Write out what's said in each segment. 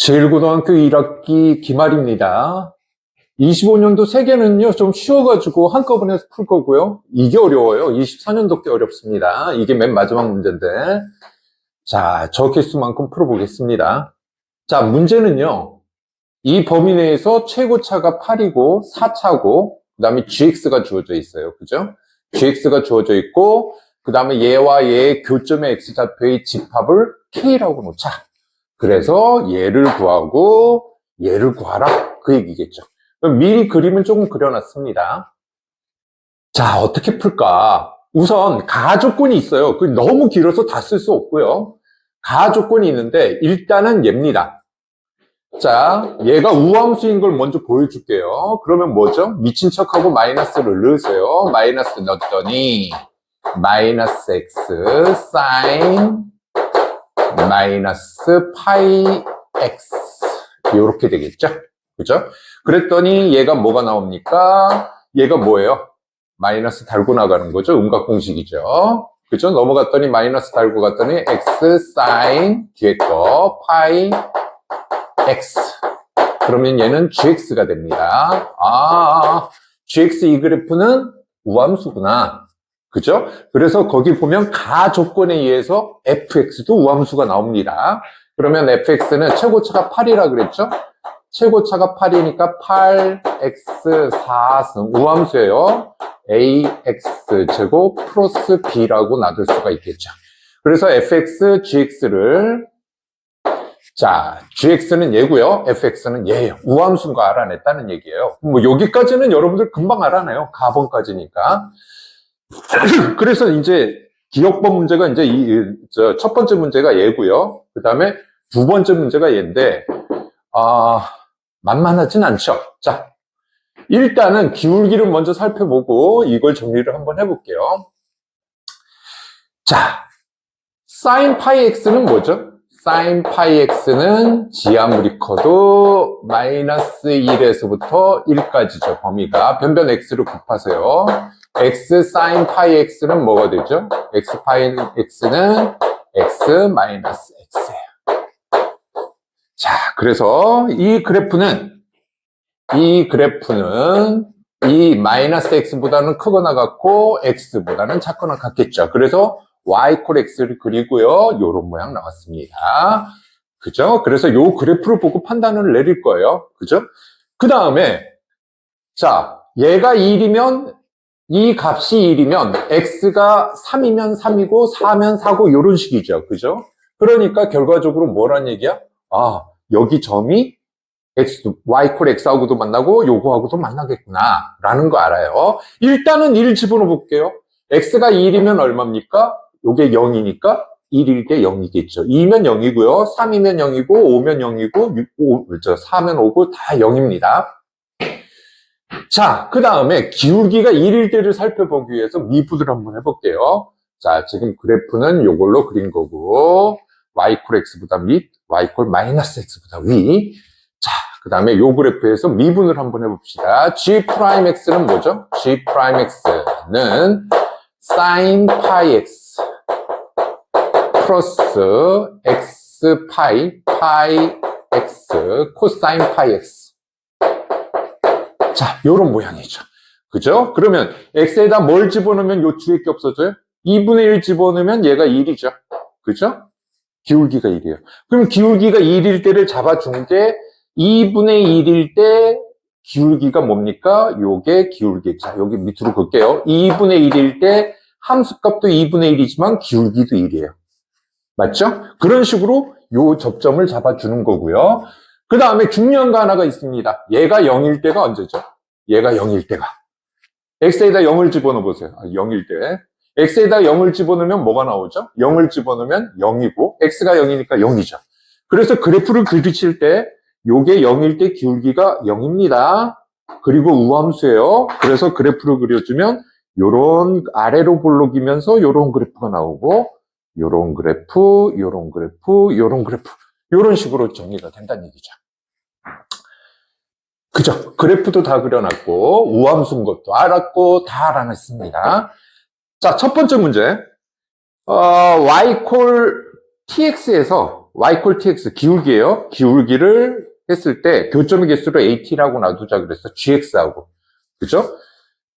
제1고등학교 1학기 기말입니다. 25년도 세계는요, 좀 쉬워가지고 한꺼번에 풀 거고요. 이게 어려워요. 24년도 게 어렵습니다. 이게 맨 마지막 문제인데. 자, 저 개수만큼 풀어보겠습니다. 자, 문제는요, 이 범위 내에서 최고차가 8이고, 4차고, 그 다음에 gx가 주어져 있어요. 그죠? gx가 주어져 있고, 그 다음에 얘와 얘의 교점의 x좌표의 집합을 k라고 놓자. 그래서 얘를 구하고 얘를 구하라, 그 얘기겠죠. 그럼 미리 그림을 조금 그려놨습니다. 자, 어떻게 풀까? 우선 가조건이 있어요. 그 너무 길어서 다 쓸 수 없고요. 가조건이 있는데 일단은 얘입니다. 자, 얘가 우함수인 걸 먼저 보여줄게요. 그러면 뭐죠? 미친 척하고 마이너스를 넣으세요. 마이너스 넣었더니 마이너스 x 사인 마이너스 파이 x 이렇게 되겠죠? 그죠? 그랬더니 얘가 뭐가 나옵니까? 얘가 뭐예요? 마이너스 달고 나가는 거죠? 음각공식이죠. 그죠? 넘어갔더니 마이너스 달고 갔더니 x 사인 뒤에 거 파이 x. 그러면 얘는 gx가 됩니다. gx 이 그래프는 우함수구나. 그죠? 그래서 거기 보면 가조건에 의해서 fx도 우함수가 나옵니다. 그러면 fx는 최고차가 8이라 그랬죠? 최고차가 8이니까 8x 4승 우함수예요. ax 제곱 플러스 b라고 놔둘 수가 있겠죠. 그래서 fx, gx를 자, gx는 얘고요. fx는 얘예요. 우함수인 거 알아냈다는 얘기예요. 뭐 여기까지는 여러분들 금방 알아내요. 가번까지니까. 그래서 이제 기억법 문제가 이제 첫 번째 문제가 얘고요. 그 다음에 두 번째 문제가 얘인데, 만만하진 않죠. 자, 일단은 기울기를 먼저 살펴보고 이걸 정리를 한번 해볼게요. 자, sin 파이 x는 뭐죠? sin 파이 x는 지하물이 커도 마이너스 1에서부터 1까지죠. 범위가. 변변 x를 곱하세요. x sin 파이 x는 뭐가 되죠? x 파이 x는 x 마이너스 x예요. 자, 그래서 이 그래프는 이 마이너스 x보다는 크거나 같고 x보다는 작거나 같겠죠. 그래서 y 콜 x를 그리고요. 요런 모양 나왔습니다. 그죠? 그래서 요 그래프를 보고 판단을 내릴 거예요. 그죠? 그 다음에 자, 얘가 1이면 이 값이 1이면 x가 3이면 3이고 4면 4고 이런 식이죠. 그죠? 그러니까 결과적으로 뭐란 얘기야? 여기 점이 y 콜 x하고도 만나고 요거하고도 만나겠구나 라는 거 알아요. 일단은 1 집어넣어 볼게요. x가 1이면 얼마입니까? 요게 0이니까 1일 때 0이겠죠. 2면 0이고요. 3이면 0이고 5면 0이고 4면 5고 다 0입니다. 자, 그 다음에 기울기가 1일 때를 살펴보기 위해서 미분을 한번 해볼게요. 자, 지금 그래프는 요걸로 그린 거고 y 콜 x보다 밑, y 콜 마이너스 x보다 위. 자, 그 다음에 요 그래프에서 미분을 한번 해봅시다. g 프라임 x는 뭐죠? g 프라임 x는 sin 파이 x 플러스 x 파이 x 코사인 파이 x. 자, 요런 모양이죠. 그죠? 그러면 x에다 뭘 집어넣으면 요 뒤에 게 없어져요? 2분의 1 집어넣으면 얘가 1이죠. 그죠? 기울기가 1이에요. 그럼 기울기가 1일 때를 잡아준 게 2분의 1일 때 기울기가 뭡니까? 요게 기울기. 자, 여기 밑으로 볼게요. 2분의 1일 때 함수값도 2분의 1이지만 기울기도 1이에요. 맞죠? 그런 식으로 요 접점을 잡아주는 거고요. 그 다음에 중요한 거 하나가 있습니다. 얘가 0일 때가 언제죠? 얘가 0일 때가. x에다 0을 집어넣어 보세요. 0일 때. x에다 0을 집어넣으면 뭐가 나오죠? 0을 집어넣으면 0이고 x가 0이니까 0이죠. 그래서 그래프를 그리칠 때 요게 0일 때 기울기가 0입니다. 그리고 우함수예요. 그래서 그래프를 그려주면 요런 아래로 볼록이면서 요런 그래프가 나오고 요런 그래프, 요런 그래프, 요런 그래프 요런 식으로 정리가 된다는 얘기죠. 그죠? 그래프도 다 그려놨고 우함수인 것도 알았고 다 알아냈습니다. 자, 첫 번째 문제. y 콜 tx에서 y 콜 tx 기울기예요. 기울기를 했을 때 교점의 개수를 at라고 놔두자 그래서 gx하고. 그죠?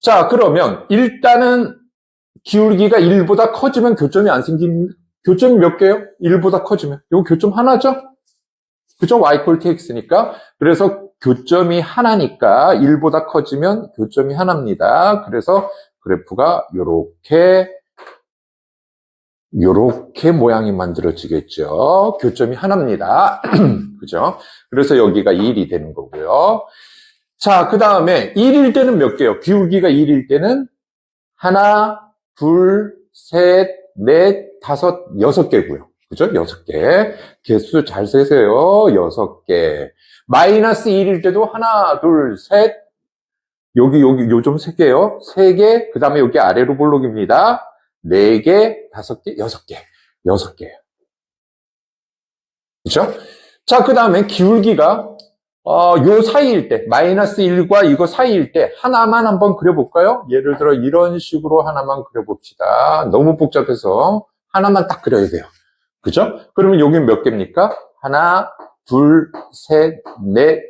자, 그러면 일단은 기울기가 1보다 커지면 교점이 안 생깁니다. 교점이 몇 개예요? 1보다 커지면. 이거 교점 하나죠? 그죠? y 콜 tx니까. 그래서 교점이 하나니까 1보다 커지면 교점이 하나입니다. 그래서 그래프가 요렇게 모양이 만들어지겠죠. 교점이 하나입니다. 그죠? 그래서 여기가 1이 되는 거고요. 자, 그 다음에 1일 때는 몇 개요? 기울기가 1일 때는 하나, 둘, 셋, 넷, 다섯, 6개고요. 그죠? 6개. 개수 잘 세세요. 6개. 마이너스 1일 때도 하나, 둘, 셋, 여기, 요점 3개요. 3개. 그 다음에 여기 아래로 볼록입니다. 4개, 5개, 6개. 6개예요. 그죠? 자, 그 다음에 기울기가 요 사이일 때, 마이너스 1과 이거 사이일 때 하나만 한번 그려볼까요? 예를 들어 이런 식으로 하나만 그려봅시다. 너무 복잡해서 하나만 딱 그려야 돼요. 그죠? 그러면 여기 몇 개입니까? 하나, 둘, 셋, 넷,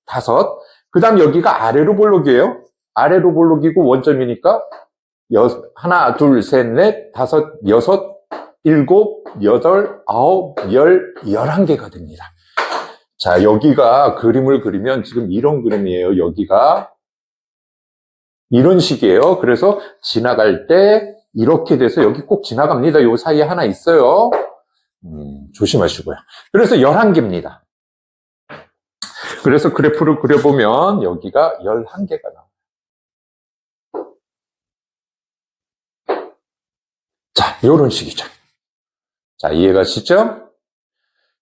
다섯. 그 다음 여기가 아래로 볼록이에요. 아래로 볼록이고 원점이니까 하나, 둘, 셋, 넷, 다섯, 여섯, 일곱, 여덟, 아홉, 열, 11개가 됩니다. 자, 여기가 그림을 그리면 지금 이런 그림이에요. 여기가 이런 식이에요. 그래서 지나갈 때 이렇게 돼서 여기 꼭 지나갑니다. 요 사이에 하나 있어요. 조심하시고요. 그래서 11개입니다. 그래서 그래프를 그려보면 여기가 11개가 나와요. 자, 요런 식이죠. 자, 이해가시죠?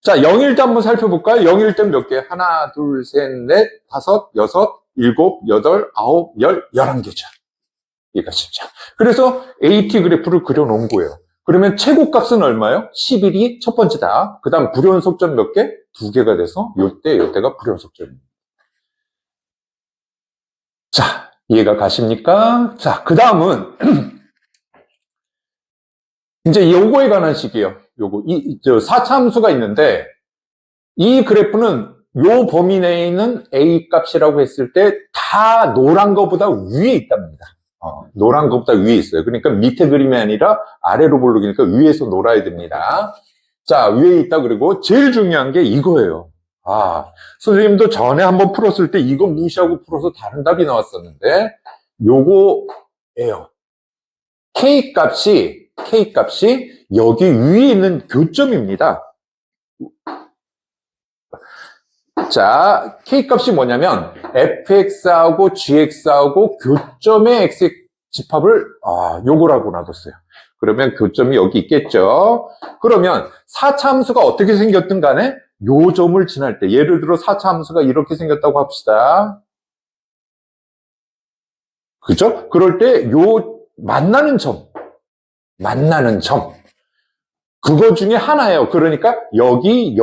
자, 0일 때 한번 살펴볼까요? 0일 때 몇 개? 하나, 둘, 셋, 넷, 다섯, 여섯, 일곱, 여덟, 아홉, 열, 11개죠. 이해가 쉽죠? 그래서 AT 그래프를 그려놓은 거예요. 그러면 최고값은 얼마예요? 11이 첫 번째다. 그 다음 불연속점 몇 개? 2개가 돼서 요때가 불연속점입니다. 자, 이해가 가십니까? 자, 그 다음은 이제 요거에 관한 식이에요. 요거, 사차함수가 있는데, 이 그래프는 요 범위 내에 있는 A 값이라고 했을 때 다 노란 거보다 위에 있답니다. 노란 거보다 위에 있어요. 그러니까 밑에 그림이 아니라 아래로 볼록이니까 위에서 놀아야 됩니다. 자, 위에 있다. 그리고 제일 중요한 게 이거예요. 선생님도 전에 한번 풀었을 때 이거 무시하고 풀어서 다른 답이 나왔었는데, 요거예요. K 값이 여기 위에 있는 교점입니다. 자, K값이 뭐냐면 fx하고 gx하고 교점의 x 집합을 요거라고 놔뒀어요. 그러면 교점이 여기 있겠죠. 그러면 4차 함수가 어떻게 생겼든 간에 요 점을 지날 때, 예를 들어 4차 함수가 이렇게 생겼다고 합시다. 그죠? 그럴 때 요 만나는 점 그거 중에 하나예요. 그러니까 여기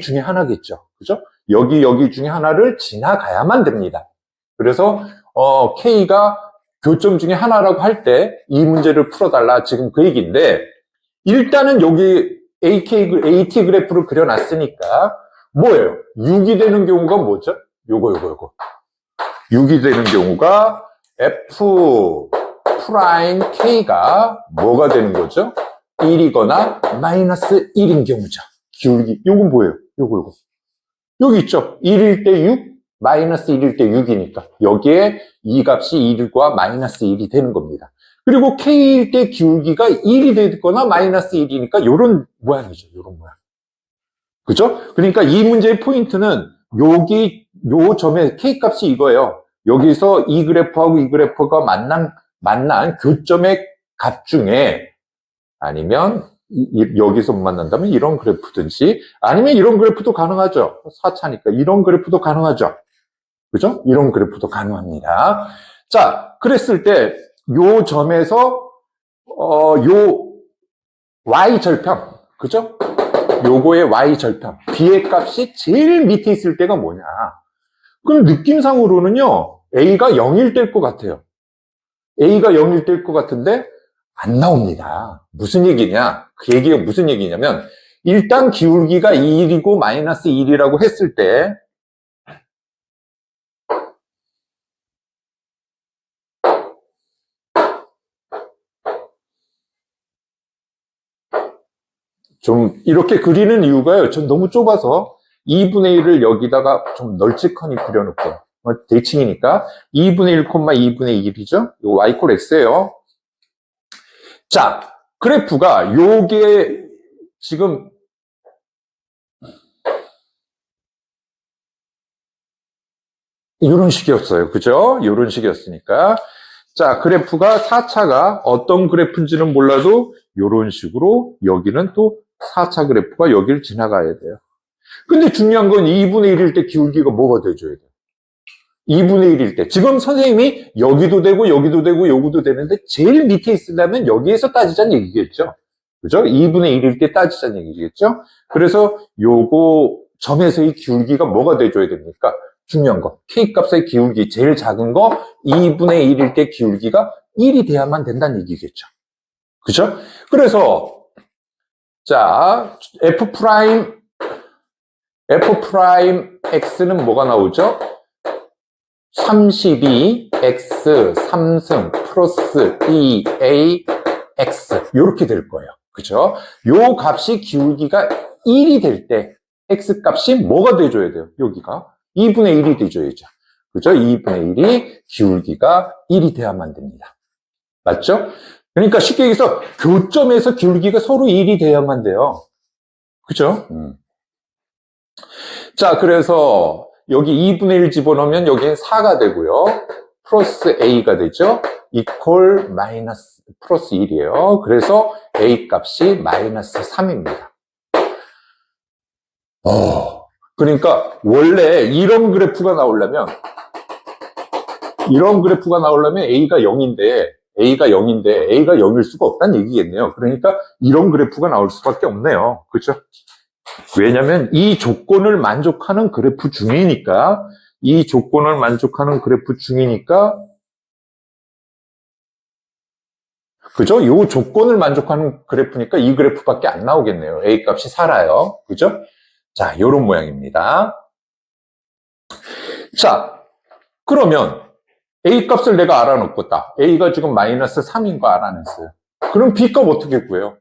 중에 하나겠죠. 그죠? 여기 중에 하나를 지나가야만 됩니다. 그래서 K가 교점 중에 하나라고 할 때 이 문제를 풀어달라, 지금 그 얘기인데, 일단은 여기 AT 그래프를 그려놨으니까 뭐예요? 6이 되는 경우가 뭐죠? 요거 6이 되는 경우가 F 프라임 K가 뭐가 되는 거죠? 1이거나 마이너스 1인 경우죠. 기울기. 요건 뭐예요? 요거. 여기 있죠? 1일 때 6, 마이너스 1일 때 6이니까 여기에 이 값이 1과 마이너스 1이 되는 겁니다. 그리고 K일 때 기울기가 1이 되거나 마이너스 1이니까 요런 모양이죠. 요런 모양. 그죠? 그러니까 이 문제의 포인트는 요 점의 K 값이 이거예요. 여기서 이 그래프하고 이 그래프가 만난 교점의 값 중에, 아니면 여기서 만난다면 이런 그래프든지, 아니면 이런 그래프도 가능하죠. 4차니까 이런 그래프도 가능하죠. 그죠? 이런 그래프도 가능합니다. 자, 그랬을 때 요 점에서 요 y절편, 그죠? 요거의 y절편, b의 값이 제일 밑에 있을 때가 뭐냐? 그럼 느낌상으로는요, a가 0일 될 것 같아요. a가 0일 될 것 같은데 안 나옵니다. 무슨 얘기냐? 그 얘기가 무슨 얘기냐면 일단 기울기가 1이고 마이너스 1이라고 했을 때 좀 이렇게 그리는 이유가요. 전 너무 좁아서 2분의 1을 여기다가 좀 널찍하니 그려놓을게요. 대칭이니까 2분의 1, 2분의 1이죠. 요 y 콜 x예요. 자, 그래프가 요게 지금 이런 식이었어요. 그죠? 이런 식이었으니까. 자, 그래프가 4차가 어떤 그래프인지는 몰라도 이런 식으로 여기는 또 4차 그래프가 여기를 지나가야 돼요. 근데 중요한 건 2분의 1일 때 기울기가 뭐가 돼줘야 돼요? 2분의 1일 때. 지금 선생님이 여기도 되고 여기도 되고 여기도 되는데 제일 밑에 있으려면 여기에서 따지자는 얘기겠죠. 그죠? 2분의 1일 때 따지자는 얘기겠죠. 그래서 요거 점에서의 기울기가 뭐가 돼줘야 됩니까? 중요한 거. K값의 기울기 제일 작은 거 2분의 1일 때 기울기가 1이 돼야만 된다는 얘기겠죠. 그죠? 그래서 자, F'X는 뭐가 나오죠? 32X 3승 플러스 2A X 이렇게 될 거예요. 그죠? 요 값이 기울기가 1이 될 때 X 값이 뭐가 돼줘야 돼요? 여기가 2분의 1이 돼줘야죠. 그죠? 2분의 1이 기울기가 1이 돼야만 됩니다. 맞죠? 그러니까 쉽게 얘기해서 교점에서 기울기가 서로 1이 돼야만 돼요. 그죠? 자, 그래서 여기 2분의 1 집어넣으면 여기엔 4가 되고요. 플러스 A가 되죠. 이퀄 마이너스 플러스 1이에요. 그래서 A 값이 마이너스 3입니다. 그러니까 원래 이런 그래프가 나오려면 A가 0인데 A가 0일 수가 없다는 얘기겠네요. 그러니까 이런 그래프가 나올 수밖에 없네요. 그렇죠? 왜냐하면 이 조건을 만족하는 그래프 중이니까 그죠? 이 조건을 만족하는 그래프니까 이 그래프밖에 안 나오겠네요. A 값이 살아요. 그죠? 자, 요런 모양입니다. 자, 그러면 A 값을 내가 알아놓겠다. A가 지금 마이너스 3인 거 알아냈어요. 그럼 B 값 어떻게 구해요?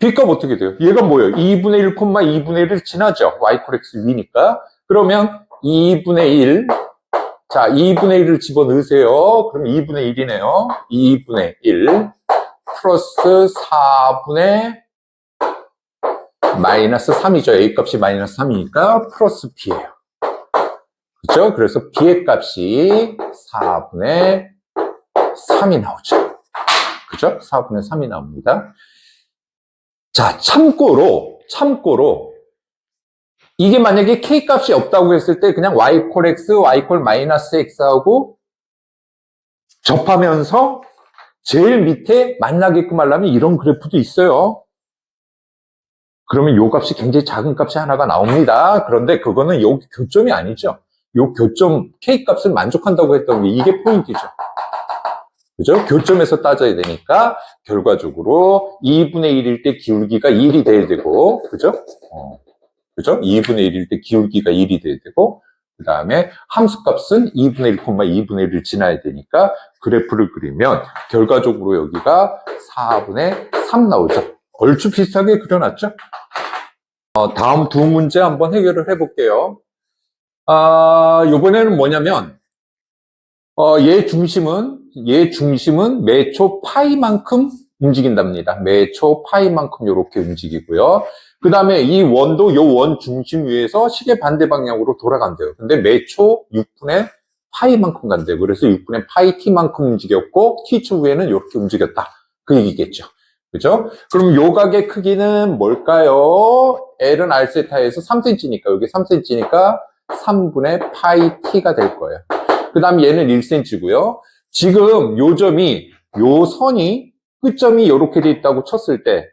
B 값 어떻게 돼요? 얘가 뭐예요? 2분의 1, 2분의 1을 지나죠. y 콜 x 위니까. 그러면 2분의 1. 자, 2분의 1을 집어넣으세요. 그럼 2분의 1이네요. 2분의 1 플러스 4분의 마이너스 3이죠. A 값이 마이너스 3이니까 플러스 B예요. 그렇죠? 그래서 B의 값이 4분의 3이 나오죠. 그죠? 4분의 3이 나옵니다. 자, 참고로 이게 만약에 K값이 없다고 했을 때 그냥 Y 콜 X, Y 콜 마이너스 X하고 접하면서 제일 밑에 만나게끔 하려면 이런 그래프도 있어요. 그러면 요 값이 굉장히 작은 값이 하나가 나옵니다. 그런데 그거는 요 교점이 아니죠. 요 교점 K값을 만족한다고 했던 게 이게 포인트죠. 그죠? 교점에서 따져야 되니까 결과적으로 2분의 1일 때 기울기가 1이 돼야 되고, 그죠? 그죠? 2분의 1일 때 기울기가 1이 돼야 되고, 그 다음에 함수값은 2분의 1, 2분의 1을 지나야 되니까 그래프를 그리면 결과적으로 여기가 4분의 3 나오죠. 얼추 비슷하게 그려놨죠? 다음 두 문제 한번 해결을 해볼게요. 요번에는 뭐냐면, 얘 중심은 매초 파이만큼 움직인답니다. 매초 파이만큼 이렇게 움직이고요. 그 다음에 이 원도 요 원 중심 위에서 시계 반대 방향으로 돌아간대요. 근데 매초 6분의 파이만큼 간대요. 그래서 6분의 파이 t만큼 움직였고, t초 후에는 이렇게 움직였다. 그 얘기겠죠. 그죠? 그럼 요각의 크기는 뭘까요? L은 R세타에서 3cm니까, 여기 3cm니까 3분의 파이 t가 될 거예요. 그 다음 얘는 1cm고요. 지금 요 점이, 요 선이, 끝점이 이렇게 돼 있다고 쳤을 때,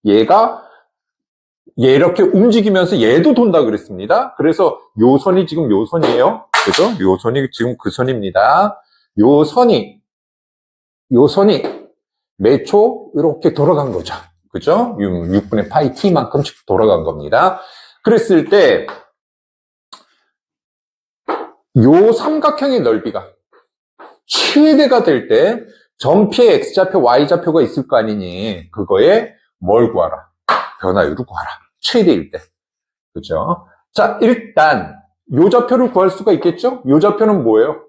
얘 이렇게 움직이면서 얘도 돈다 그랬습니다. 그래서 요 선이 지금 요 선이에요. 그죠? 요 선이 지금 그 선입니다. 요 선이 매초 이렇게 돌아간 거죠. 그죠? 6분의 파이 t만큼 돌아간 겁니다. 그랬을 때 요 삼각형의 넓이가 최대가 될 때 전피의 x좌표, y좌표가 있을 거 아니니 그거에 뭘 구하라? 변화율을 구하라. 최대일 때. 그죠? 자, 일단 요 좌표를 구할 수가 있겠죠? 요 좌표는 뭐예요?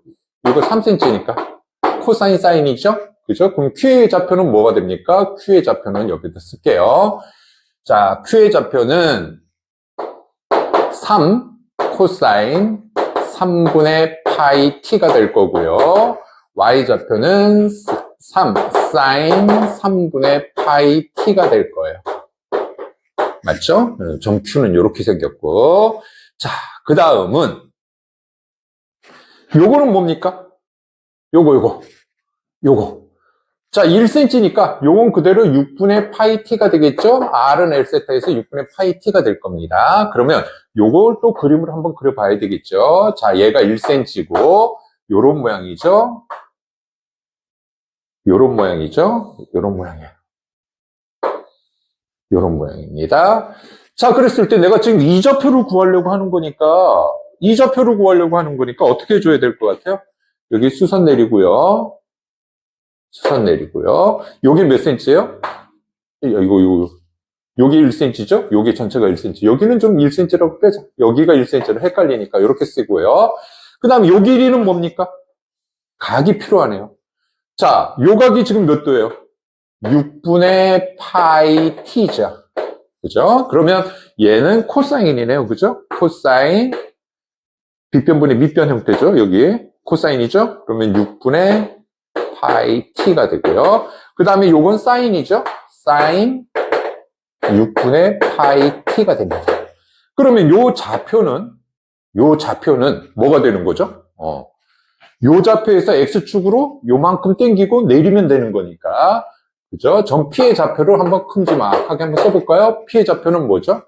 이거 3cm니까 코사인 사인이죠? 그죠? 그럼 Q의 좌표는 뭐가 됩니까? Q의 좌표는 여기다 쓸게요. 자, Q의 좌표는 3 코사인 3분의 파이 t가 될 거고요. Y 좌표는 3 사인 3분의 파이 t가 될 거예요. 맞죠? 점 Q는 이렇게 생겼고. 자, 그 다음은 요거는 뭡니까? 요거. 자, 1cm니까 요건 그대로 6분의 파이 t가 되겠죠? R은 L세타에서 6분의 파이 t가 될 겁니다. 그러면 요걸 또 그림을 한번 그려봐야 되겠죠? 자, 얘가 1cm고 요런 모양이죠? 요런 모양이에요. 요런 모양입니다. 자, 그랬을 때 내가 지금 이좌표를 구하려고 하는 거니까 어떻게 해줘야 될 것 같아요? 여기 수선 내리고요. 여기 몇 cm예요? 여기 1cm죠? 여기 전체가 1cm. 여기는 좀 1cm라고 빼자. 여기가 1cm로 헷갈리니까 이렇게 쓰고요. 그 다음 요 길이는 뭡니까? 각이 필요하네요. 자, 요 각이 지금 몇 도예요? 6분의 파이 t죠. 그죠? 그러면 얘는 코사인이네요. 그죠? 코사인, 빗변분의 밑변 형태죠. 여기 코사인이죠? 그러면 6분의 파이 t가 되고요. 그 다음에 요건 사인이죠? 사인 6분의 파이 t가 됩니다. 그러면 요 좌표는 뭐가 되는 거죠? 요 좌표에서 x축으로 요만큼 당기고 내리면 되는 거니까. 그죠? 전 P의 좌표를 한번 큼지막하게 한번 써볼까요? P의 좌표는 뭐죠?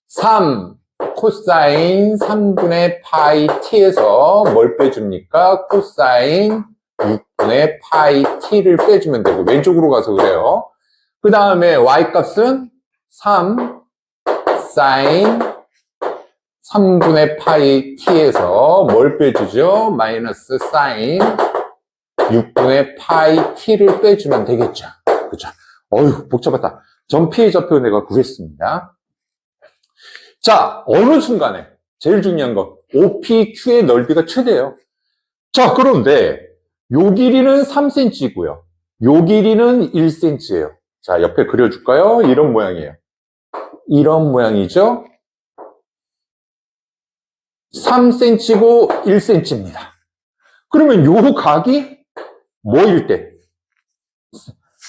3 코사인 3분의 파이 t에서 뭘 빼줍니까? 코사인 6분의 파이 t를 빼주면 되고, 왼쪽으로 가서 그래요. 그 다음에 y 값은 3 사인 3분의 파이 t에서 뭘 빼주죠? 마이너스 사인 6분의 파이 t를 빼주면 되겠죠. 그죠? 어휴, 복잡하다. 전 P의 좌표 내가 구했습니다. 자, 어느 순간에 제일 중요한 거 OPQ의 넓이가 최대예요. 자, 그런데 요 길이는 3cm고요. 요 길이는 1cm예요. 자, 옆에 그려줄까요? 이런 모양이에요. 이런 모양이죠? 3cm고 1cm입니다. 그러면 요 각이 뭐일 때?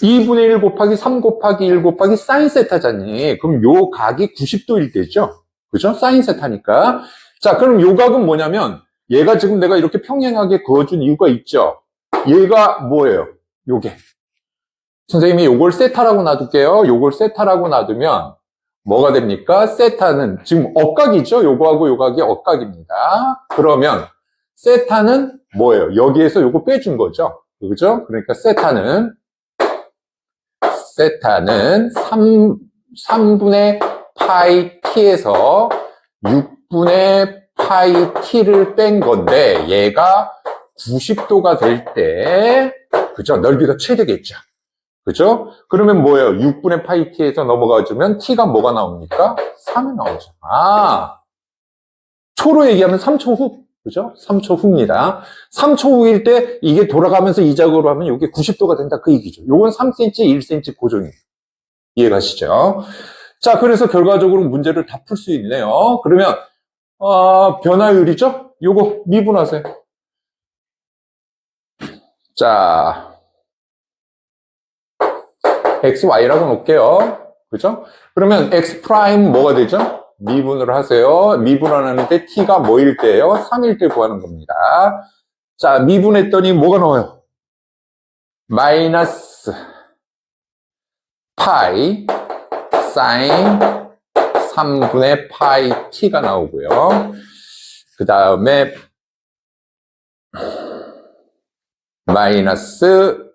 2분의 1 곱하기 3 곱하기 1 곱하기 사인 세타잖니. 그럼 요 각이 90도일 때죠? 그죠? 사인 세타니까. 자, 그럼 요 각은 뭐냐면, 얘가 지금 내가 이렇게 평행하게 그어준 이유가 있죠? 얘가 뭐예요? 요게. 선생님이 요걸 세타라고 놔둘게요. 요걸 세타라고 놔두면, 뭐가 됩니까? 세타는 지금 억각이죠? 요거하고 요각이 억각입니다. 그러면, 세타는 뭐예요? 여기에서 요거 빼준 거죠? 그죠? 그러니까 세타는 3분의 파이 t에서 6분의 파이 t를 뺀 건데, 얘가 90도가 될 때, 그죠? 넓이가 최대겠죠. 그죠? 그러면 뭐예요? 6분의 파이 t에서 넘어가주면 t가 뭐가 나옵니까? 3이 나오죠. 아, 초로 얘기하면 3초 후. 그죠? 3초 후입니다. 3초 후일 때 이게 돌아가면서 이 작으로 하면 이게 90도가 된다. 그 얘기죠. 요건 3cm, 1cm 고정이에요. 이해가시죠? 자, 그래서 결과적으로 문제를 다 풀 수 있네요. 그러면, 변화율이죠? 요거 미분하세요. 자, xy라고 놓을게요. 그죠? 그러면 x 프라임 뭐가 되죠? 미분을 하세요. 미분하는데 t가 뭐일 때예요? 3일 때 구하는 겁니다. 자, 미분했더니 뭐가 나와요? 마이너스 파이 사인 3분의 파이 t가 나오고요. 그 다음에 마이너스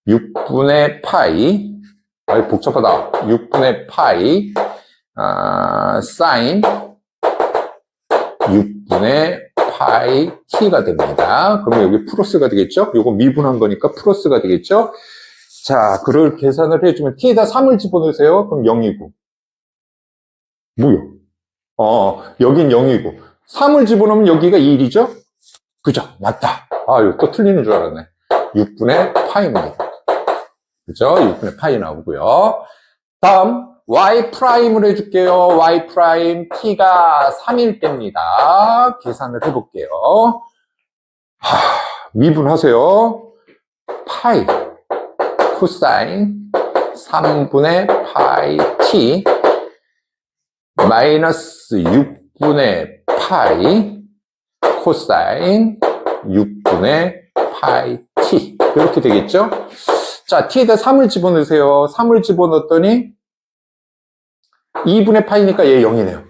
6분의 파이 아이, 복잡하다. 6분의 파이, 사인 6분의 파이 t가 됩니다. 그러면 여기 플러스가 되겠죠? 요거 미분한 거니까 플러스가 되겠죠? 자, 그걸 계산을 해주면 t에다 3을 집어넣으세요. 그럼 0이고. 뭐요? 여긴 0이고. 3을 집어넣으면 여기가 1이죠? 그죠? 맞다. 이거 또 틀리는 줄 알았네. 6분의 파이입니다. 그죠? 6분의 파이 나오고요. 다음, y 프라임을 해줄게요. y 프라임 t가 3일 때입니다. 계산을 해볼게요. 미분하세요. 파이 코사인 3분의 파이 t 마이너스 6분의 파이 코사인 6분의 파이 t 이렇게 되겠죠? 자, t에다 3을 집어넣으세요. 3을 집어넣었더니 2분의 파이니까 얘 0이네요.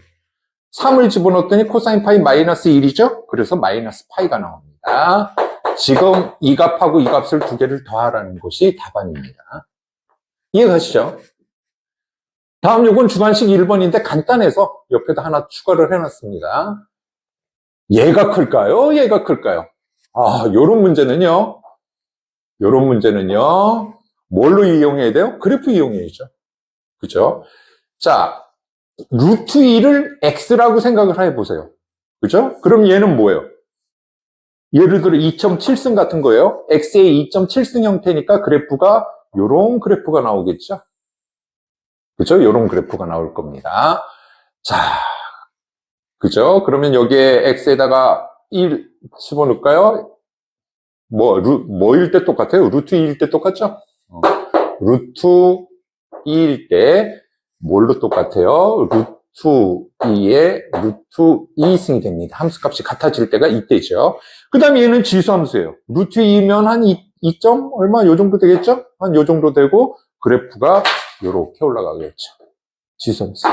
3을 집어넣었더니 코사인 파이 마이너스 1이죠? 그래서 마이너스 파이가 나옵니다. 지금 이 값하고 이 값을 두 개를 더하라는 것이 답안입니다. 이해가시죠? 다음 요건 주관식 1번인데 간단해서 옆에다 하나 추가를 해놨습니다. 얘가 클까요? 얘가 클까요? 요런 문제는요. 뭘로 이용해야 돼요? 그래프 이용해야죠. 그죠? 자, 루트 2를 x라고 생각을 해보세요. 그죠? 그럼 얘는 뭐예요? 예를 들어 2.7승 같은 거예요. x의 2.7승 형태니까 그래프가 요런 그래프가 나오겠죠? 그죠? 요런 그래프가 나올 겁니다. 자, 그죠? 그러면 여기에 x에다가 1 집어넣을까요? 뭐일 때 똑같아요? 루트 2일 때 똑같죠? 루트 2일 때 뭘로 똑같아요? 루트 2에 루트 2승이 됩니다. 함수값이 같아질 때가 이때죠. 그 다음에 얘는 지수함수예요. 루트 2면 한 2점 얼마? 요 정도 되겠죠? 한 요 정도 되고 그래프가 요렇게 올라가겠죠. 지수함수.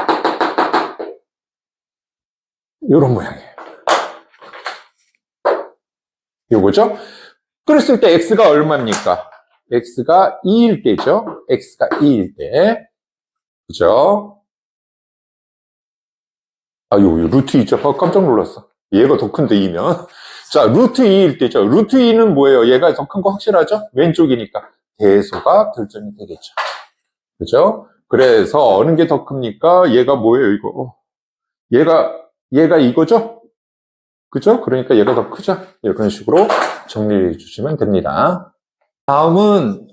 요런 모양이에요. 요거죠? 그랬을 때 x가 얼마입니까? x가 2일 때죠? x가 2일 때. 그죠? 요 루트 2죠? 깜짝 놀랐어. 얘가 더 큰데 2면. 자, 루트 2일 때죠. 루트 2는 뭐예요? 얘가 더 큰 거 확실하죠? 왼쪽이니까. 대소가 결정이 되겠죠. 그죠? 그래서 어느 게 더 큽니까? 얘가 뭐예요, 이거? 얘가 이거죠? 그죠? 그러니까 얘가 더 크죠? 이런 식으로 정리해 주시면 됩니다. 다음은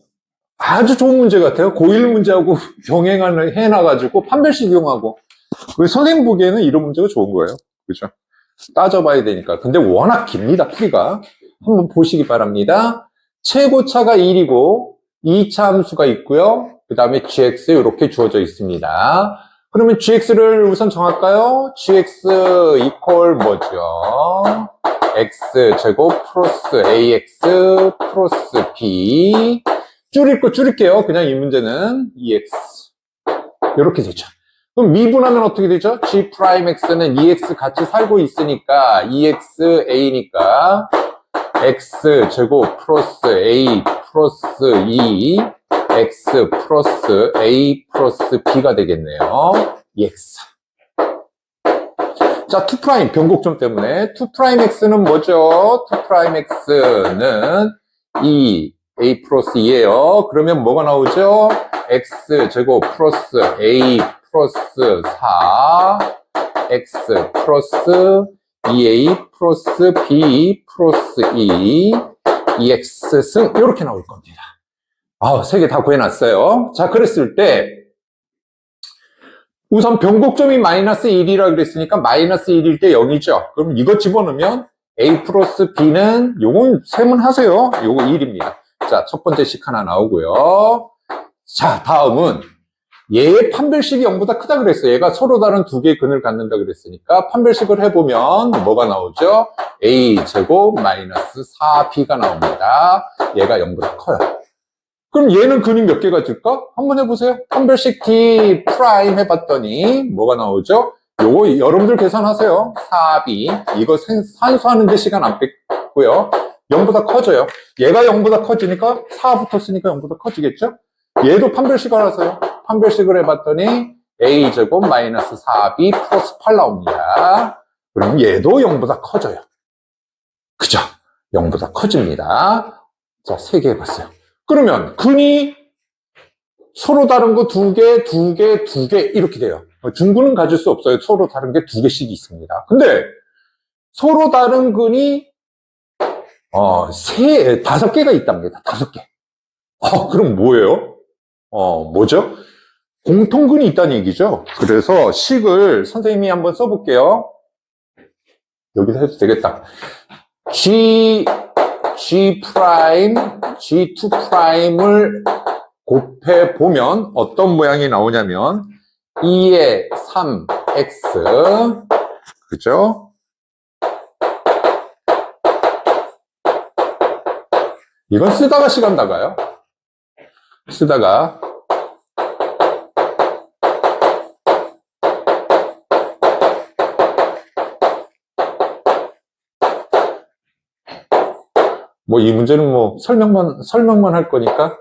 아주 좋은 문제 같아요. 고1 문제하고 병행을 해놔가지고 판별식 이용하고. 선생님 보기에는 이런 문제가 좋은 거예요. 그죠? 따져봐야 되니까. 근데 워낙 깁니다, 풀이가. 한번 보시기 바랍니다. 최고차가 1이고 2차 함수가 있고요. 그 다음에 gx 이렇게 주어져 있습니다. 그러면 gx를 우선 정할까요? gx 이퀄 뭐죠? x제곱 플러스 ax 플러스 b 줄일 거 줄일게요. 그냥 이 문제는 ex 이렇게 되죠. 그럼 미분하면 어떻게 되죠? g'x는 ex 같이 살고 있으니까 ex a니까 x제곱 플러스 a 플러스 2 x 플러스 a 플러스 b가 되겠네요. ex. 자, 2' 변곡점 때문에 2'x는 뭐죠? 2'x는 2 a 플러스 2예요. 그러면 뭐가 나오죠? x제곱 플러스 a 플러스 4 x 플러스 2a 플러스 b 플러스 2 ex승 이렇게 나올 겁니다. 세 개 다 구해놨어요. 자, 그랬을 때 우선 변곡점이 마이너스 1이라 그랬으니까 마이너스 1일 때 0이죠. 그럼 이거 집어넣으면 a 플러스 b는 요건 세문하세요. 요거 1입니다. 자, 첫 번째 식 하나 나오고요. 자, 다음은 얘의 판별식이 0보다 크다 그랬어요. 얘가 서로 다른 두 개의 근을 갖는다 그랬으니까 판별식을 해보면 뭐가 나오죠? a제곱 마이너스 4b가 나옵니다. 얘가 0보다 커요. 그럼 얘는 근이 몇 개가 될까? 한번 해보세요. 판별식 d 프라임 해봤더니 뭐가 나오죠? 요거 여러분들 계산하세요. 4b. 이거 산수하는데 시간 안 뺐고요. 0보다 커져요. 얘가 0보다 커지니까 4 붙었으니까 0보다 커지겠죠? 얘도 판별식을 하세요. 판별식을 해봤더니 a제곱 마이너스 4b 플러스 8 나옵니다. 그럼 얘도 0보다 커져요. 그죠? 0보다 커집니다. 자, 3개 해봤어요. 그러면 근이 서로 다른 거 2개, 2개, 2개 이렇게 돼요. 중근은 가질 수 없어요. 서로 다른 게 2개씩 있습니다. 근데 서로 다른 근이 5개가 있답니다. 5개. 그럼 뭐예요? 뭐죠? 공통근이 있다는 얘기죠. 그래서 식을 선생님이 한번 써볼게요. 여기서 해도 되겠다. G 프라임, G2 프라임을 곱해보면 어떤 모양이 나오냐면 2의 3x, 그죠? 이건 쓰다가 시간 나가요. 쓰다가. 뭐 이 문제는 뭐 설명만 할 거니까.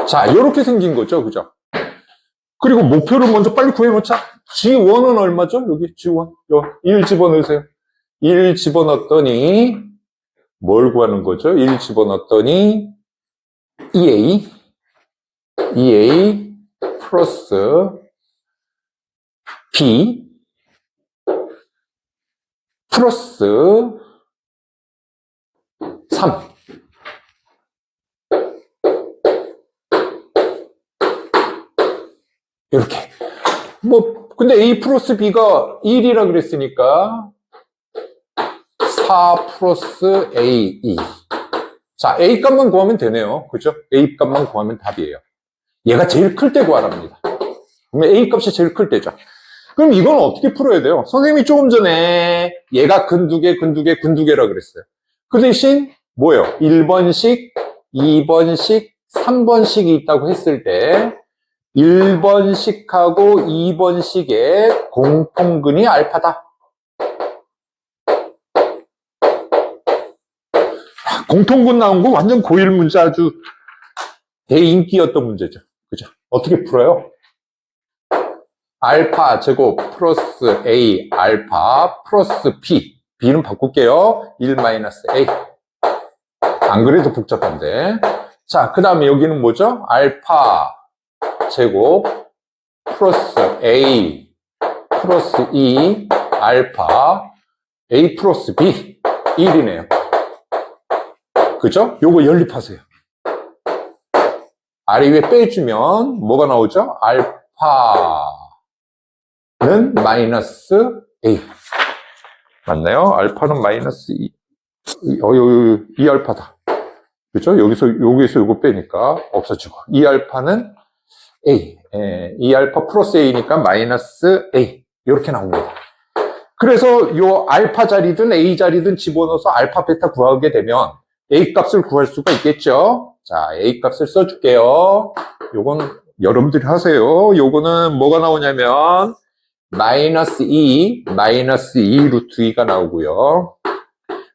자, 이렇게 생긴 거죠. 그죠? 그리고 목표를 먼저 빨리 구해놓자. G1은 얼마죠? 여기 G1. 1 집어넣으세요. 1 집어넣었더니 뭘 구하는 거죠? 1 집어넣었더니 EA 플러스 B 플러스 3. 이렇게. 근데 A 플러스 B가 1이라 그랬으니까 4 플러스 A, 2. 자, A 값만 구하면 되네요. 그죠? A 값만 구하면 답이에요. 얘가 제일 클 때 구하랍니다. 그러면 A 값이 제일 클 때죠. 그럼 이건 어떻게 풀어야 돼요? 선생님이 조금 전에 얘가 근 2개, 근 2개, 근 2개라 그랬어요. 그 대신 뭐예요? 1번씩, 2번씩, 3번씩이 있다고 했을 때 1번씩하고 2번씩의 공통근이 알파다. 공통근 나온 거 완전 고일 문제, 아주 대인기였던 문제죠. 그죠? 어떻게 풀어요? 알파 제곱 플러스 A 알파 플러스 B. B는 바꿀게요. 1 마이너스 A. 안 그래도 복잡한데. 자, 그 다음에 여기는 뭐죠? 알파 제곱 플러스 A 플러스 2 알파 A 플러스 B 1이네요. 그죠? 요거 연립하세요. 아래 위에 빼주면 뭐가 나오죠? 알파는 마이너스 A. 맞나요? 알파는 마이너스 2. 2알파다. 그죠? 여기서 요거 빼니까 없어지고. 2알파는 A. 2알파 플러스 A니까 마이너스 A. 이렇게 나옵니다. 그래서 요 알파 자리든 A 자리든 집어넣어서 알파, 베타 구하게 되면 A 값을 구할 수가 있겠죠? 자, A 값을 써줄게요. 요건 여러분들이 하세요. 요거는 뭐가 나오냐면 마이너스 2 루트 2가 나오고요.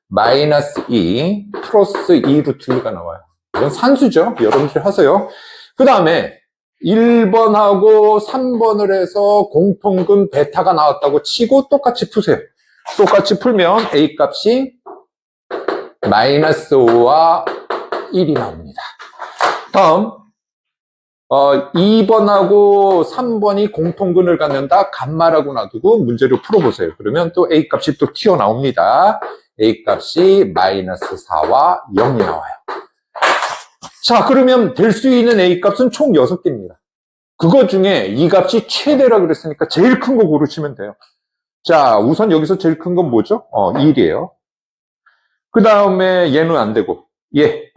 마이너스 2 플러스 2 루트 2가 나와요. 이건 산수죠. 여러분들이 하세요. 그 다음에 1번하고 3번을 해서 공통근 베타가 나왔다고 치고 똑같이 푸세요. 똑같이 풀면 A 값이 마이너스 5와 1이 나옵니다. 다음 2번하고 3번이 공통근을 갖는다. 감마라고 놔두고 문제를 풀어보세요. 그러면 또 A 값이 또 튀어나옵니다. A 값이 마이너스 4와 0이 나와요. 자, 그러면 될 수 있는 A 값은 총 6개입니다. 그거 중에 이 값이 최대라 그랬으니까 제일 큰 거 고르시면 돼요. 자, 우선 여기서 제일 큰 건 뭐죠? 1이에요. 그 다음에 얘는 안 되고, 얘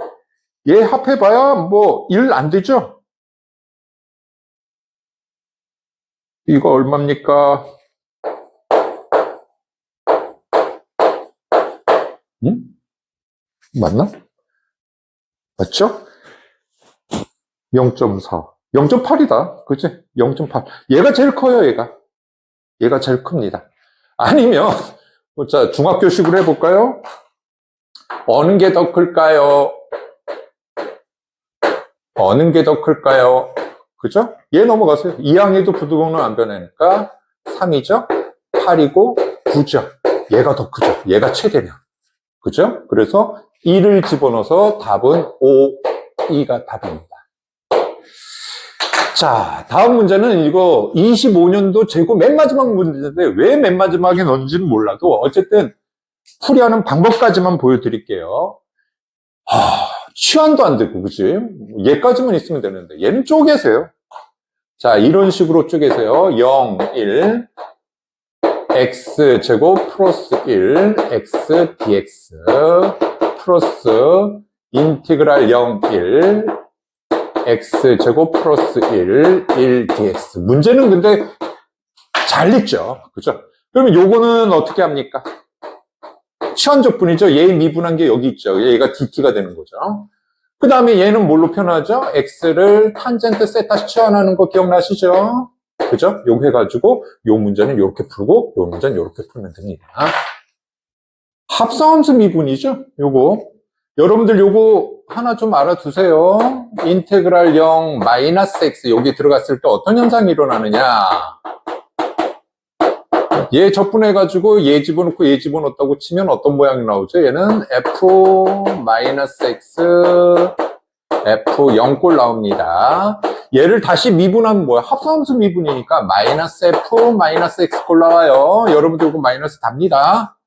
합해봐야 뭐 1 안 되죠? 이거 얼마입니까? 응? 맞나? 맞죠? 0.4. 0.8이다. 그치? 0.8. 얘가 제일 커요, 얘가. 얘가 제일 큽니다. 아니면 자, 중학교식으로 해볼까요? 어느 게 더 클까요? 어느 게 더 클까요? 그죠? 얘 넘어가세요. 2항에도 부등호는 안 변하니까 3이죠? 8이고 9죠? 얘가 더 크죠? 얘가 최대면. 그죠? 그래서 2를 집어넣어서 답은 5, 2가 답입니다. 자, 다음 문제는 이거 25년도 재고 맨 마지막 문제인데 왜 맨 마지막에 넣은지는 몰라도 어쨌든 풀이하는 방법까지만 보여드릴게요. 취한도 안 되고, 그치? 얘까지만 있으면 되는데 얘는 쪼개세요. 자, 이런 식으로 쪼개세요. 0, 1, x제곱 플러스 1, x dx 플러스 인티그랄 0, 1, x제곱 플러스 1, 1 dx. 문제는 근데 잘 있죠. 그죠? 그러면 요거는 어떻게 합니까? 치환적분이죠. 얘 미분한 게 여기 있죠. 얘가 dt가 되는 거죠. 그 다음에 얘는 뭘로 표현하죠? x를 탄젠트 세타 치환하는 거 기억나시죠? 그죠? 요거 해가지고 요 문제는 요렇게 풀고 요 문제는 요렇게 풀면 됩니다. 합성함수 미분이죠? 요거. 여러분들 요거 하나 좀 알아두세요. 인테그랄 0 마이너스 x 여기 들어갔을 때 어떤 현상이 일어나느냐? 얘 적분해가지고 얘 집어넣고 얘 집어넣었다고 치면 어떤 모양이 나오죠? 얘는 f 마이너스 x f 0꼴 나옵니다. 얘를 다시 미분하면 뭐야? 합성함수 미분이니까 마이너스 f 마이너스 x꼴 나와요. 여러분들 이거 마이너스 답니다.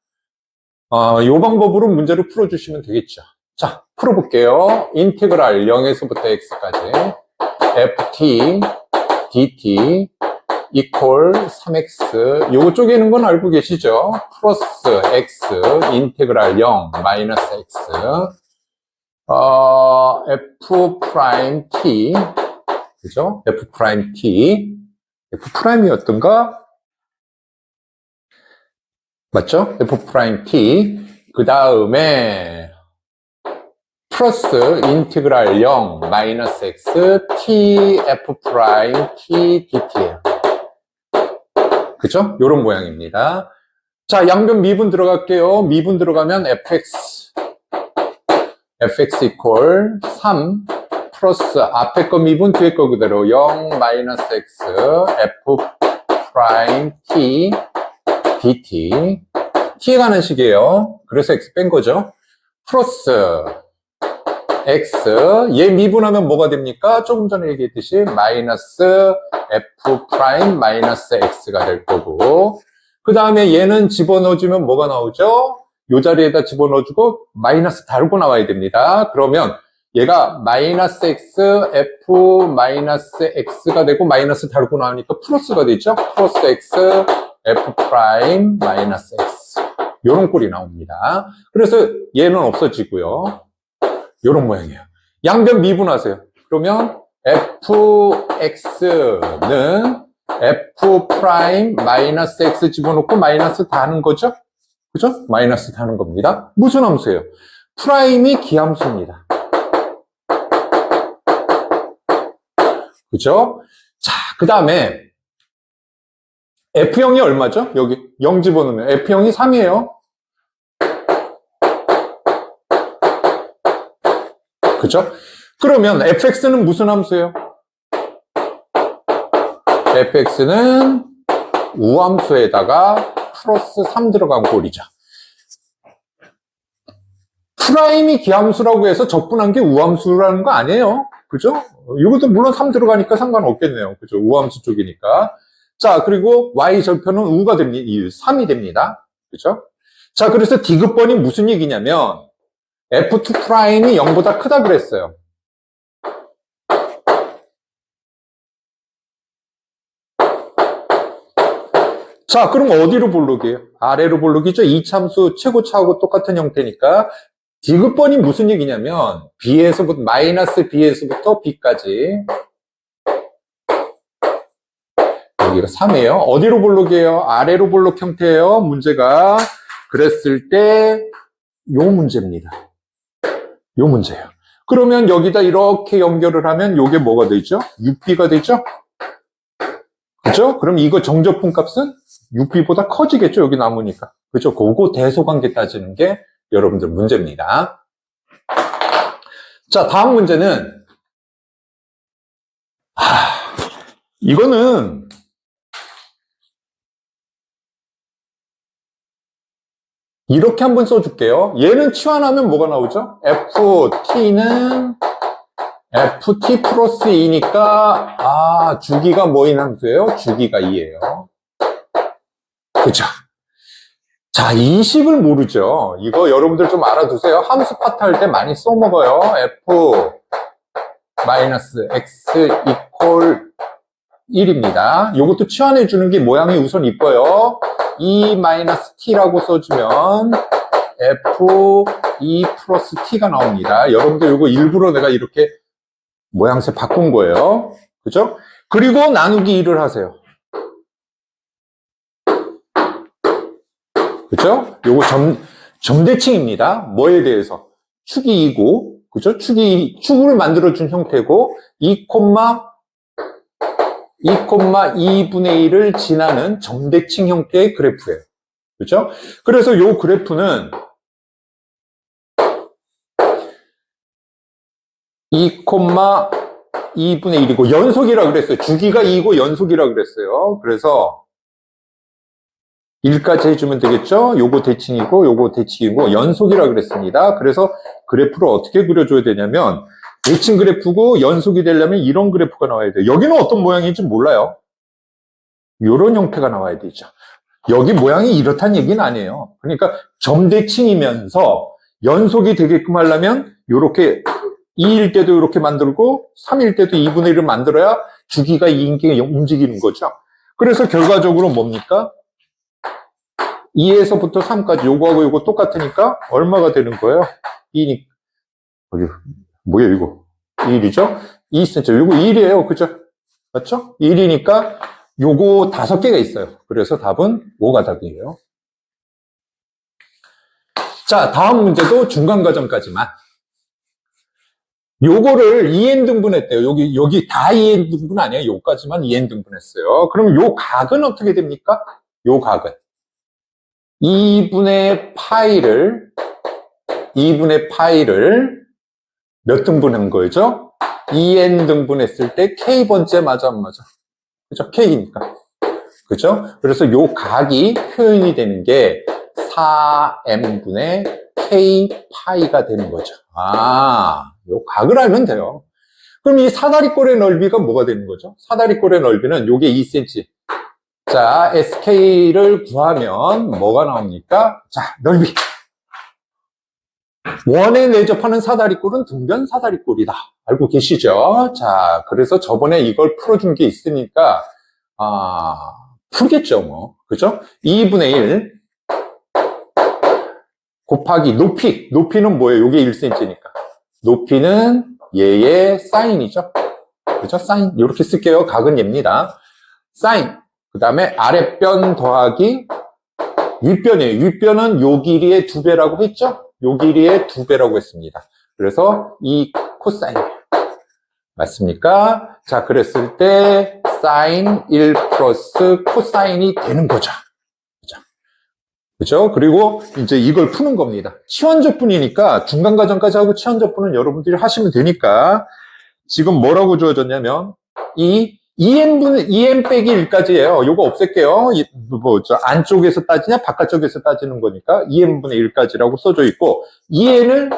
요 방법으로 문제를 풀어주시면 되겠죠. 자, 풀어볼게요. 인테그랄 0에서부터 x까지 ft dt 이퀄 3x 요거 쪼개는 건 알고 계시죠? 플러스 x 인테그랄 0 마이너스 x f 프라임 t 그죠? f 프라임 t f 프라임이었던가? 맞죠? f 프라임 t 그 다음에 플러스 인티그랄 0 마이너스 x t f 프라임 t dt예요. 그죠? 요런 모양입니다. 자, 양변 미분 들어갈게요. 미분 들어가면 fx 이퀄 3 플러스 앞에 거 미분 뒤에 거 그대로 0 마이너스 x f 프라임 t dt t에 가는 식이에요. 그래서 x 뺀 거죠. 플러스 x 얘 미분하면 뭐가 됩니까? 조금 전에 얘기했듯이 마이너스 f 프라임 마이너스 x가 될 거고 그 다음에 얘는 집어넣어주면 뭐가 나오죠? 요 자리에다 집어넣어주고 마이너스 다르고 나와야 됩니다. 그러면 얘가 마이너스 x f 마이너스 x가 되고 마이너스 다르고 나오니까 플러스가 되죠? 플러스 x f 프라임 마이너스 x 요런 꼴이 나옵니다. 그래서 얘는 없어지고요. 요런 모양이에요. 양변 미분하세요. 그러면 fx는 f 프라임 마이너스 x 집어넣고 마이너스 다는 거죠? 그죠? 마이너스 다는 겁니다. 무슨 함수예요? 프라임이 기함수입니다. 그죠? 자, 그 다음에 F0이 얼마죠? 여기 0 집어넣으면 F0이 3이에요. 그죠? 그러면 fx는 무슨 함수예요? fx는 우함수에다가 플러스 3 들어간 꼴이죠. 프라임이 기함수라고 해서 적분한 게 우함수라는 거 아니에요. 그죠? 이것도 물론 3 들어가니까 상관없겠네요. 그죠? 우함수 쪽이니까. 자, 그리고 y 절편은 우가 됩니다. 3이 됩니다. 그죠? 자, 그래서 디귿번이 무슨 얘기냐면 f2 프라임이 0보다 크다 그랬어요. 자, 그럼 어디로 볼록이에요? 아래로 볼록이죠? 이참수 최고차하고 똑같은 형태니까 디귿번이 무슨 얘기냐면 b에서부터 마이너스 b에서부터 b까지 여기가 3이에요. 어디로 볼록이에요? 아래로 볼록 형태예요. 문제가 그랬을 때 요 문제입니다. 요 문제예요. 그러면 여기다 이렇게 연결을 하면 요게 뭐가 되죠? 6b가 되죠? 그죠? 그럼 이거 정적분 값은 6b보다 커지겠죠? 여기 남으니까. 그죠? 그거 대소관계 따지는 게 여러분들 문제입니다. 자, 다음 문제는, 이거는, 이렇게 한번 써줄게요. 얘는 치환하면 뭐가 나오죠? ft는 ft 플러스 2니까, 주기가 뭐인 함수예요? 주기가 2예요. 그쵸? 자, 이 식을 모르죠. 이거 여러분들 좀 알아두세요. 함수 파트 할 때 많이 써먹어요. f 마이너스 x 이퀄 1입니다. 이것도 치환해 주는 게 모양이 우선 이뻐요. e 마이너스 t라고 써주면 f e 플러스 t가 나옵니다. 여러분들 이거 일부러 내가 이렇게 모양새 바꾼 거예요. 그죠? 그리고 나누기 1을 하세요. 그죠? 요거 점대칭입니다. 뭐에 대해서? 축이 2고, 그죠? 축을 만들어준 형태고, 2,2분의 1을 지나는 점대칭 형태의 그래프예요. 그죠? 그래서 요 그래프는 2,2분의 1이고, 연속이라 그랬어요. 주기가 2고 연속이라 그랬어요. 그래서 1까지 해주면 되겠죠? 요거 대칭이고, 요거 대칭이고, 연속이라 그랬습니다. 그래서 그래프를 어떻게 그려줘야 되냐면, 대칭 그래프고 연속이 되려면 이런 그래프가 나와야 돼요. 여기는 어떤 모양인지 몰라요. 요런 형태가 나와야 되죠. 여기 모양이 이렇다는 얘기는 아니에요. 그러니까 점대칭이면서 연속이 되게끔 하려면, 요렇게 2일 때도 이렇게 만들고, 3일 때도 2분의 1을 만들어야 주기가 2인 게 움직이는 거죠. 그래서 결과적으로 뭡니까? 2에서부터 3까지 요거하고 요거 똑같으니까 얼마가 되는 거예요? 2니까. 뭐야 이거? 1이죠? 2cm. 요거 1이에요. 그죠? 맞죠? 1이니까 요거 5개가 있어요. 그래서 답은 5가 답이에요. 자, 다음 문제도 중간과정까지만. 요거를 2n 등분했대요. 여기 다 2n 등분 아니에요. 요까지만 2n 등분했어요. 그럼 요 각은 어떻게 됩니까? 요 각은 2분의 파이를 몇 등분한 거죠? 2n 등분했을 때 k번째 맞아 안 맞아? 그죠? k니까. 그죠? 그래서 요 각이 표현이 되는 게 4m분의 k 파이가 되는 거죠. 요 각을 알면 돼요. 그럼 이 사다리꼴의 넓이가 뭐가 되는 거죠? 사다리꼴의 넓이는 요게 2cm. 자, SK를 구하면 뭐가 나옵니까? 자, 넓이. 원에 내접하는 사다리꼴은 등변 사다리꼴이다. 알고 계시죠? 자, 그래서 저번에 이걸 풀어준 게 있으니까, 풀겠죠, 뭐. 그죠? 2분의 1 곱하기 높이. 높이는 뭐예요? 요게 1cm니까. 높이는 얘의 사인이죠. 그죠? 사인. 이렇게 쓸게요. 각은 얘입니다. 사인. 그 다음에 아랫변 더하기 윗변이에요. 윗변은 요 길이의 2배라고 했죠? 요 길이의 2배라고 했습니다. 그래서 이 코사인. 맞습니까? 자, 그랬을 때 사인 1 플러스 코사인이 되는 거죠. 그죠? 그리고 이제 이걸 푸는 겁니다. 치환적분이니까 중간과정까지 하고 치환적분은 여러분들이 하시면 되니까 지금 뭐라고 주어졌냐면 이 2n 빼기 1까지예요. 요거 없앨게요. 안쪽에서 따지냐 바깥쪽에서 따지는 거니까 2n분의 1까지라고 써져 있고 2n을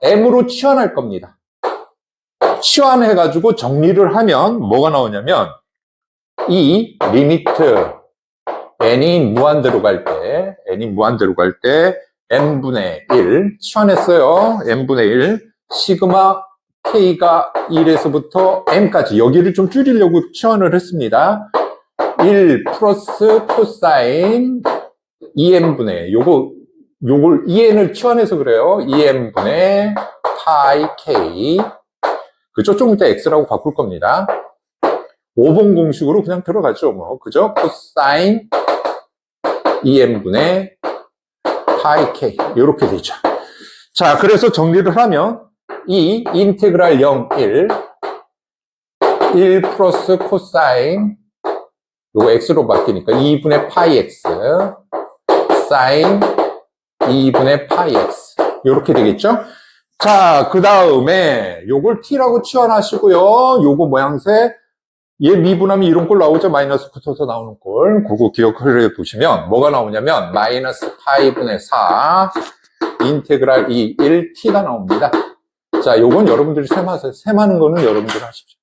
m으로 치환할 겁니다. 치환해가지고 정리를 하면 뭐가 나오냐면 이 리미트 n이 무한대로 갈 때 n분의 1 치환했어요. n분의 1 시그마 k가 1에서부터 m까지 여기를 좀 줄이려고 치환을 했습니다. 1 플러스 코사인 2n분의 요걸 2n을 치환해서 그래요. 2n분의 파이 k 그죠? 좀 이따 x라고 바꿀 겁니다. 5번 공식으로 그냥 들어가죠. 뭐 그죠? 코사인 2n분의 파이 k 이렇게 되죠. 자, 그래서 정리를 하면 이 인테그랄 0, 1 플러스 코사인 요거 x로 바뀌니까 2분의 파이 x 사인 2분의 파이 x 요렇게 되겠죠? 자, 그 다음에 요걸 t라고 치환하시고요. 요거 모양새 얘 미분하면 이런 꼴 나오죠? 마이너스 붙어서 나오는 꼴. 그거 기억해 보시면 뭐가 나오냐면 마이너스 파이분의 4 인테그랄 2 1t가 나옵니다. 자, 요건 여러분들이 셈하세요. 셈하는 거는 여러분들이 하십시오.